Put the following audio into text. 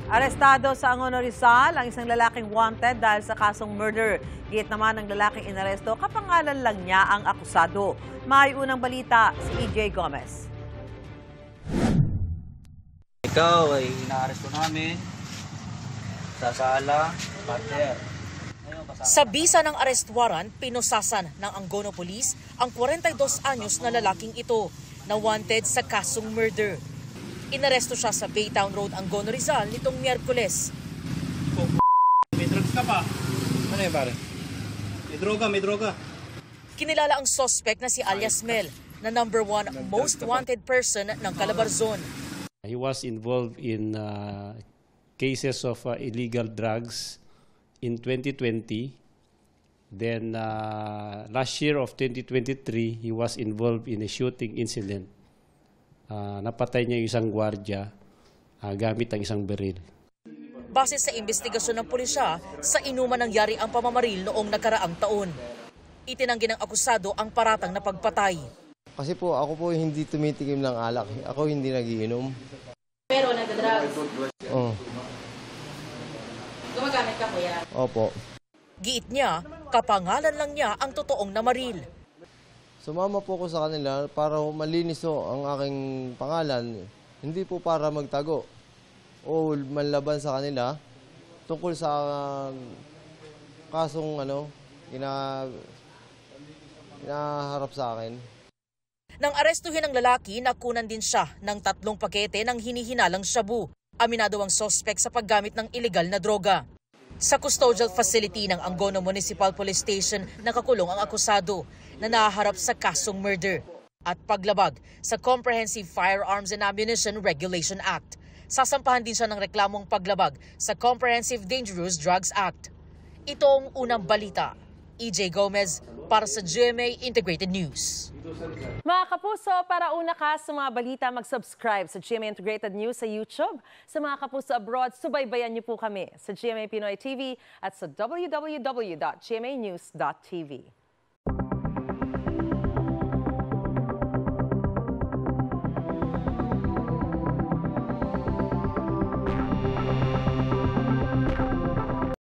Arestado sa Angono Rizal ang isang lalaking wanted dahil sa kasong murder. Git naman ng lalaking inaresto, kapangalan lang niya ang akusado. May unang balita si EJ Gomez. Ikaw ay inaaresto namin sa sala, partner. Sa bisa ng arrest warrant, pinusasan ng Angono Police ang 42 anyos na lalaking ito na wanted sa kasong murder. Inaresto siya sa Baytown Road, Angono Rizal nitong Miyerkules. May drugs ka pa? Ano yun pare? May droga. Kinilala ang suspect na si alias Mel na number 1 most wanted person ng Calabarzon. He was involved in cases of illegal drugs in 2020. Then last year of 2023, he was involved in a shooting incident. Napatay niya yung isang gwardiya gamit ang isang baril. Base sa investigasyon ng pulisya, sa inuman nangyari ang pamamaril noong nakaraang taon. Itinanggi ng akusado ang paratang na pagpatay. Kasi po, ako po hindi tumitikim ng alak. Ako hindi nagiinom. Pero nagda-drugs? Oo. Gumagamit ka, kuya? Opo. Giit niya, kapangalan lang niya ang totoong namaril. Sumama po ko sa kanila para malinis ho ang aking pangalan. Hindi po para magtago o manlaban sa kanila tungkol sa kasong inaharap sa akin. Nang arestuhin ang lalaki, nakunan din siya ng 3 pakete ng hinihinalang shabu. Aminado ang suspect sa paggamit ng illegal na droga. Sa custodial facility ng Angono Municipal Police Station, nakakulong ang akusado na nahaharap sa kasong murder at paglabag sa Comprehensive Firearms and Ammunition Regulation Act. Sasampahan din siya ng reklamong paglabag sa Comprehensive Dangerous Drugs Act. Ito ang unang balita. EJ Gomez para sa GMA Integrated News. Mga kapuso, para una ka sa mga balita, mag-subscribe sa GMA Integrated News sa YouTube. Sa mga kapuso abroad, subaybayan niyo po kami sa GMA Pinoy TV at sa www.gmanews.tv.